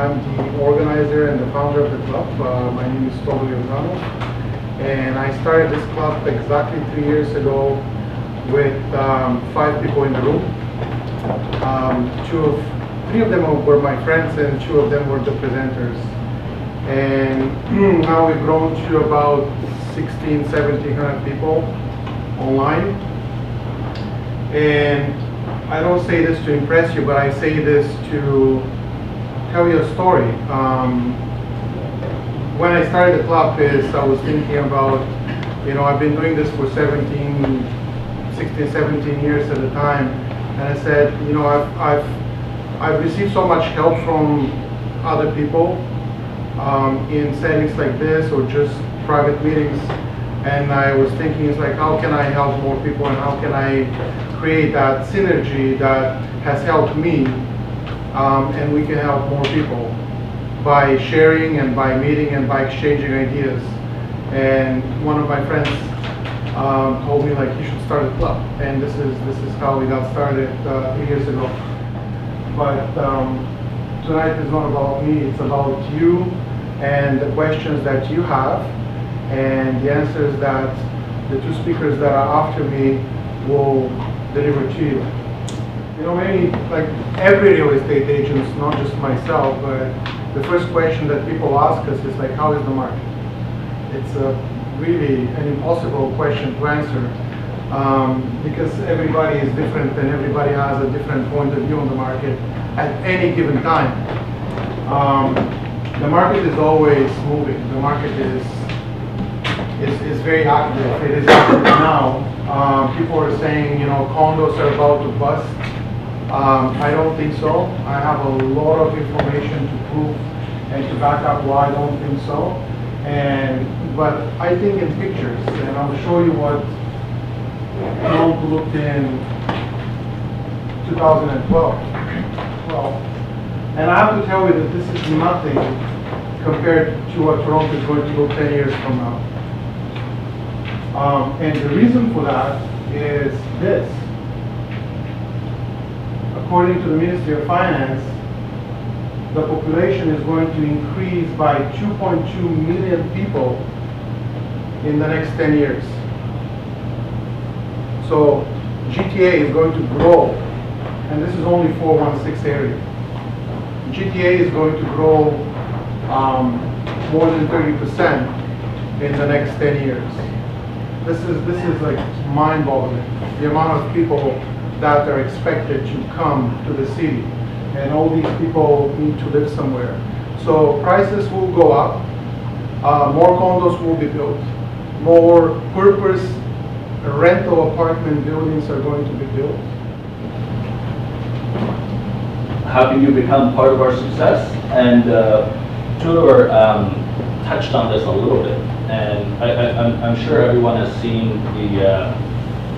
I'm the organizer and the founder of the club. My name is Tolu Yozano, and I started this club exactly 3 years ago with 5 people in the room. Three of them were my friends, and 2 of them were the presenters. And now we've grown to about 1,700 people online. And I don't say this to impress you, but I say this to tell you a story. When I started the club, I was thinking about, I've been doing this for 16, 17 years at a time, and I said, I've received so much help from other people in settings like this or just private meetings, and I was thinking, it's like, how can I help more people, and how can I create that synergy that has helped me, and we can help more people by sharing and by meeting and by exchanging ideas. And one of my friends told me, like, you should start a club, and this is how we got started 3 years ago. But tonight is not about me, it's about you and the questions that you have and the answers that the 2 speakers that are after me will deliver to you. Many, like every real estate agent, not just myself, but the first question that people ask us is like, how is the market? It's really an impossible question to answer because everybody is different and everybody has a different point of view on the market at any given time. The market is always moving. The market is very active. It is active now. People are saying, condos are about to bust. I don't think so. I have a lot of information to prove and to back up why I don't think so. But I think in pictures, and I'll show you what Toronto looked in 2012. And I have to tell you that this is nothing compared to what Toronto is going to look 10 years from now. And the reason for that is this. According to the Ministry of Finance, the population is going to increase by 2.2 million people in the next 10 years. So GTA is going to grow, and this is only 416 area. GTA is going to grow more than 30% in the next 10 years. This is like mind-boggling, the amount of people that are expected to come to the city, and all these people need to live somewhere. So prices will go up, more condos will be built, more purpose rental apartment buildings are going to be built. How can you become part of our success? And Tudor touched on this a little bit, and I'm sure everyone has seen the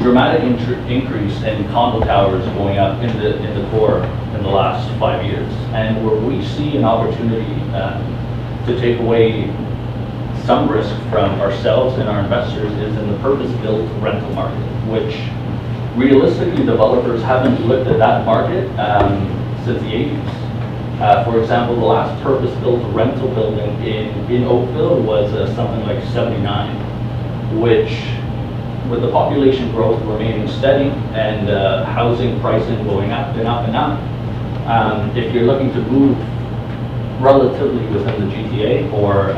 dramatic increase in condo towers going up in the core in the last 5 years. And where we see an opportunity to take away some risk from ourselves and our investors is in the purpose-built rental market, which realistically developers haven't looked at that market since the 80s. For example, the last purpose-built rental building in Oakville was something like 79, which, with the population growth remaining steady and housing pricing going up and up and up, if you're looking to move relatively within the GTA, or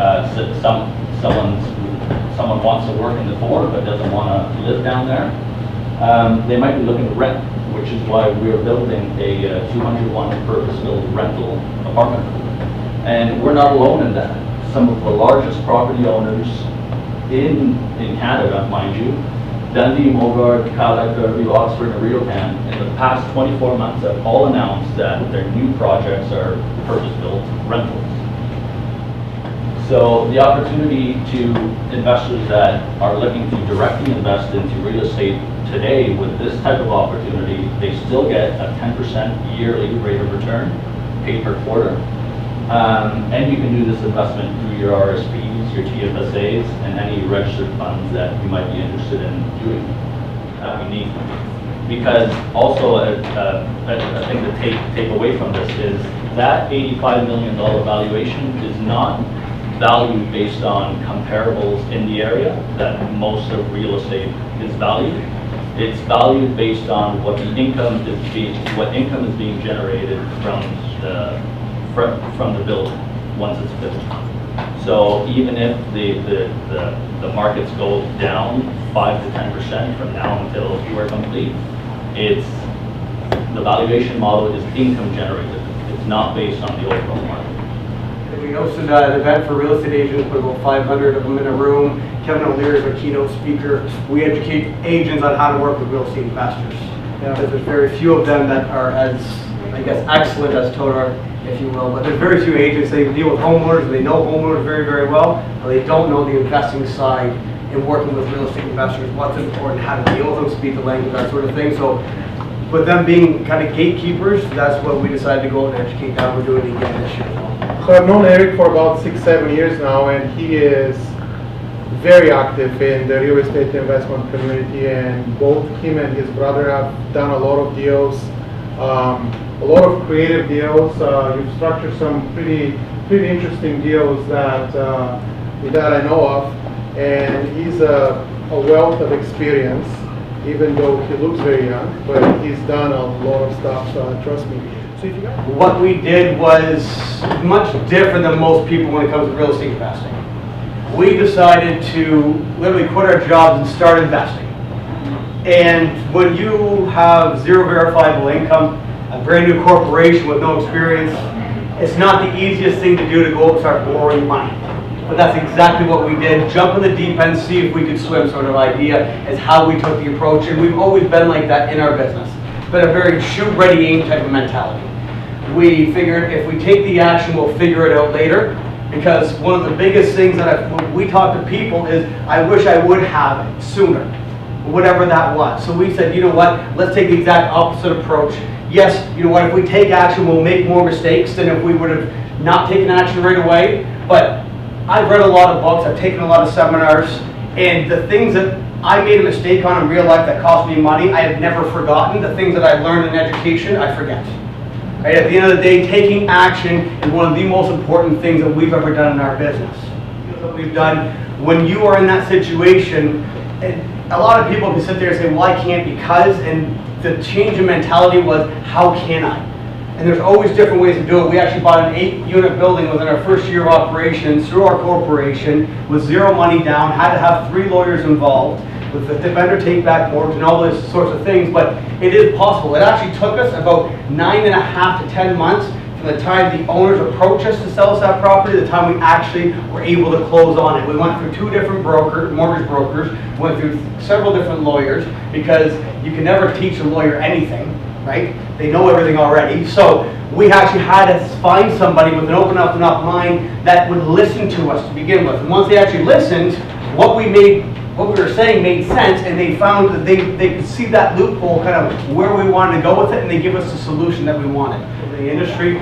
someone wants to work in the core but doesn't want to live down there, they might be looking to rent, which is why we're building a 201 purpose-built rental apartment. And we're not alone in that. Some of the largest property owners in Canada, mind you, Dundee, Mogard, Calac, Fairview, Oxford, and RioCan, in the past 24 months have all announced that their new projects are purpose-built rentals. So the opportunity to investors that are looking to directly invest into real estate today with this type of opportunity, they still get a 10% yearly rate of return paid per quarter. And you can do this investment through your RSPs, your TFSAs, and any registered funds that you might be interested in doing. Unique. Because also a thing to take away from this is that $85 million valuation is not valued based on comparables in the area that most of real estate is valued. It's valued based on what the income is being generated from the building once it's built. So even if the markets go down 5 to 10% from now until we're complete, the valuation model is income generated. It's not based on the overall market. We hosted an event for real estate agents with about 500 of them in a room. Kevin O'Leary is our keynote speaker. We educate agents on how to work with real estate investors. Because there's very few of them that are as, I guess, excellent as Todor, if you will. But there's very few agents. They deal with homeowners, and they know homeowners very, very well, but they don't know the investing side in working with real estate investors, what's important, how to deal with them, speak the language, that sort of thing. So with them being kind of gatekeepers, that's what we decided to go and educate them. We're doing it again this year as well. So I've known Eric for about 6-7 years now, and he is very active in the real estate investment community, and both him and his brother have done a lot of deals, a lot of creative deals. You've structured some pretty interesting deals that I know of, and he's a wealth of experience, even though he looks very young, but he's done a lot of stuff, trust me. So if you got what we did was much different than most people when it comes to real estate investing. We decided to literally quit our jobs and start investing. And when you have zero verifiable income, a brand new corporation with no experience, it's not the easiest thing to do to go and start borrowing money. But that's exactly what we did. Jump in the deep end, see if we could swim sort of idea is how we took the approach. And we've always been like that in our business. It's been a very shoot, ready, aim type of mentality. We figured if we take the action, we'll figure it out later. Because one of the biggest things that when we talk to people is, I wish I would have it sooner, whatever that was. So we said, you know what, let's take the exact opposite approach. Yes, you know what, if we take action, we'll make more mistakes than if we would have not taken action right away. But I've read a lot of books, I've taken a lot of seminars, and the things that I made a mistake on in real life that cost me money, I have never forgotten. The things that I learned in education, I forget. Right? At the end of the day, taking action is one of the most important things that we've ever done in our business. What we've done, when you are in that situation, and a lot of people can sit there and say, well, I can't because, and the change in mentality was, how can I? And there's always different ways to do it. We actually bought an 8-unit building within our first year of operations through our corporation with zero money down, had to have 3 lawyers involved with the vendor take back mortgage and all those sorts of things, but it is possible. It actually took us about 9.5 to 10 months from the time the owners approached us to sell us that property to the time we actually were able to close on it. We went through 2 different mortgage brokers, went through several different lawyers, because you can never teach a lawyer anything, right? They know everything already. So we actually had to find somebody with an open enough mind that would listen to us to begin with. And once they actually listened, what we were saying made sense, and they found that they could see that loophole, kind of where we wanted to go with it, and they give us the solution that we wanted. In the industry,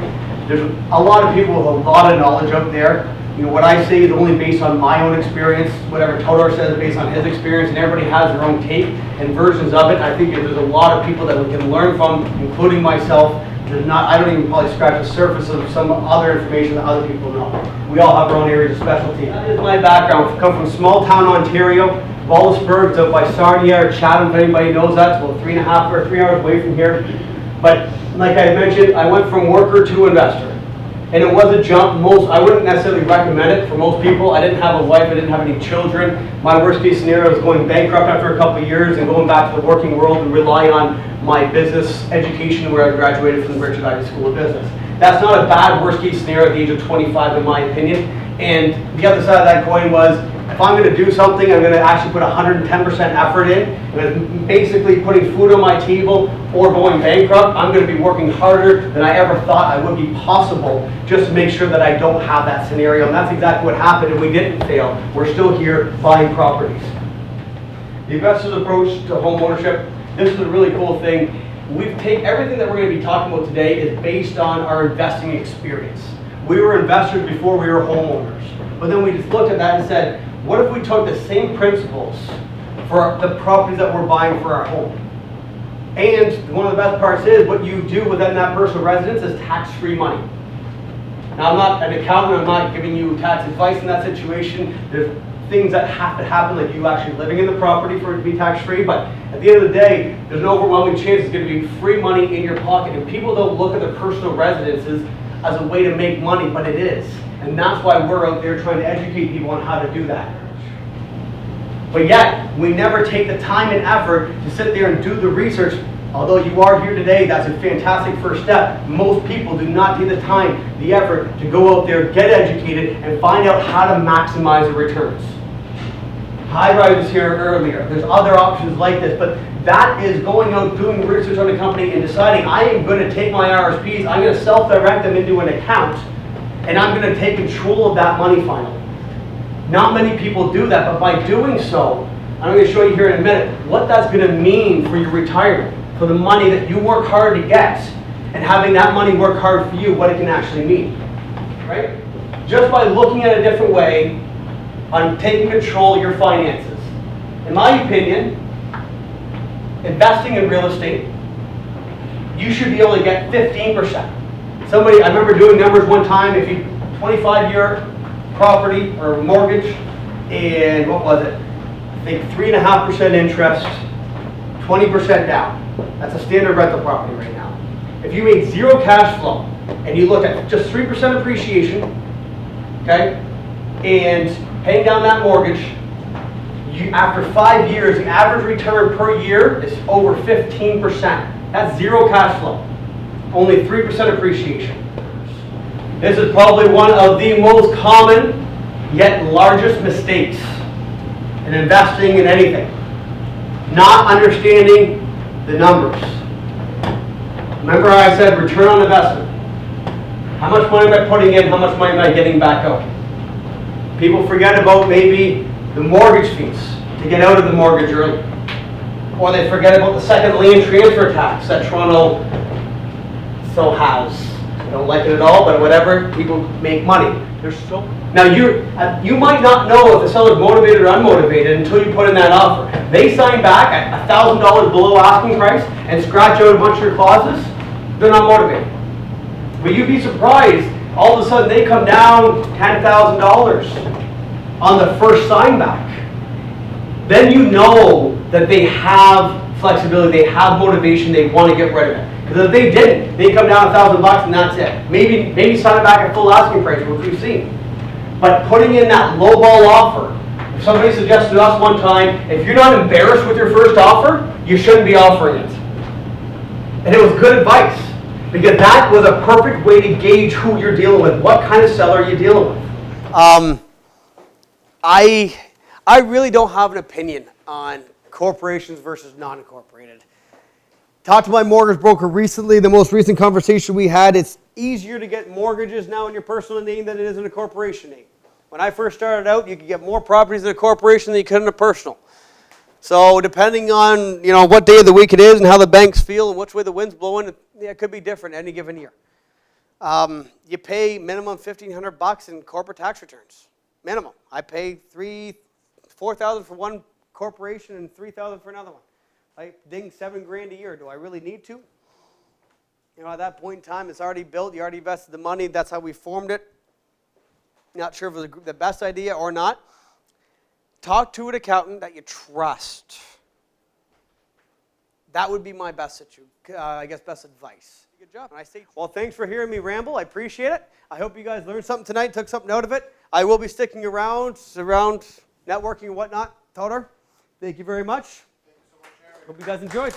there's a lot of people with a lot of knowledge out there. You know, what I say is only based on my own experience. Whatever Todor says is based on his experience, and everybody has their own take and versions of it. I think there's a lot of people that we can learn from, including myself. I don't even probably scratch the surface of some other information that other people know. We all have our own areas of specialty. That is my background. I come from small town Ontario. Wallaceburg, it's out by Sarnia or Chatham, if anybody knows that. It's about 3.5 or 3 hours away from here. But like I mentioned, I went from worker to investor. And it was a jump. I wouldn't necessarily recommend it for most people. I didn't have a wife, I didn't have any children. My worst case scenario was going bankrupt after a couple of years and going back to the working world and rely on my business education where I graduated from the Richard Ivey School of Business. That's not a bad worst case scenario at the age of 25 in my opinion. And the other side of that coin was, if I'm going to do something, I'm going to actually put 110% effort in. And basically putting food on my table or going bankrupt, I'm going to be working harder than I ever thought I would be possible just to make sure that I don't have that scenario. And that's exactly what happened, and we didn't fail. We're still here buying properties. The investor's approach to homeownership, this is a really cool thing. Everything that we're going to be talking about today is based on our investing experience. We were investors before we were homeowners. But then we just looked at that and said, what if we took the same principles for the properties that we're buying for our home? And one of the best parts is what you do within that personal residence is tax-free money. Now, I'm not an accountant, I'm not giving you tax advice in that situation. There's things that have to happen, like you actually living in the property for it to be tax-free, but at the end of the day, there's an overwhelming chance it's going to be free money in your pocket, and people don't look at their personal residences as a way to make money, but it is. And that's why we're out there trying to educate people on how to do that. But yet, we never take the time and effort to sit there and do the research. Although you are here today, that's a fantastic first step. Most people do not take the time, the effort to go out there, get educated, and find out how to maximize the returns. High-rise was here earlier. There's other options like this, but that is going out, doing research on the company, and deciding I am going to take my RSPs, I'm going to self-direct them into an account, and I'm going to take control of that money finally. Not many people do that, but by doing so, I'm going to show you here in a minute what that's going to mean for your retirement, for the money that you work hard to get, and having that money work hard for you, what it can actually mean. Right? Just by looking at it a different way on taking control of your finances. In my opinion, investing in real estate, you should be able to get 15%. Somebody, I remember doing numbers one time, if you 25-year property or mortgage, and what was it? I think 3.5% interest, 20% down. That's a standard rental property right now. If you made zero cash flow and you look at just 3% appreciation, okay, and paying down that mortgage, after 5 years, the average return per year is over 15%. That's zero cash flow, only 3% appreciation. This is probably one of the most common yet largest mistakes in investing in anything. Not understanding the numbers. Remember I said return on investment. How much money am I putting in? How much money am I getting back out? People forget about maybe the mortgage fees to get out of the mortgage early. Or they forget about the second lien transfer tax that Toronto still has. I don't like it at all, but whatever, people make money. Now you might not know if the seller's motivated or unmotivated until you put in that offer. They sign back at $1,000 below asking price and scratch out a bunch of your clauses, they're not motivated. But you'd be surprised, all of a sudden they come down $10,000 on the first sign back. Then you know that they have flexibility, they have motivation, they want to get rid of it. Because if they didn't, they come down $1,000 and that's it. Maybe sign it back at full asking price, which we've seen. But putting in that lowball offer, if somebody suggested to us one time, if you're not embarrassed with your first offer, you shouldn't be offering it. And it was good advice, because that was a perfect way to gauge who you're dealing with, what kind of seller you're dealing with. I really don't have an opinion on corporations versus non-incorporated. Talked to my mortgage broker recently, the most recent conversation we had, it's easier to get mortgages now in your personal name than it is in a corporation name. When I first started out, you could get more properties in a corporation than you could in a personal. So depending on what day of the week it is and how the banks feel and which way the wind's blowing, it could be different any given year. You pay minimum $1,500 in corporate tax returns. Minimum. I pay $4,000 for one corporation and $3,000 for another one. I ding $7,000 a year. Do I really need to? At that point in time, it's already built. You already invested the money. That's how we formed it. Not sure if it was the best idea or not. Talk to an accountant that you trust. That would be my best advice. Good job. Well, thanks for hearing me ramble. I appreciate it. I hope you guys learned something tonight, took something out of it. I will be sticking around networking and whatnot. Todor, thank you very much. Hope you guys enjoyed.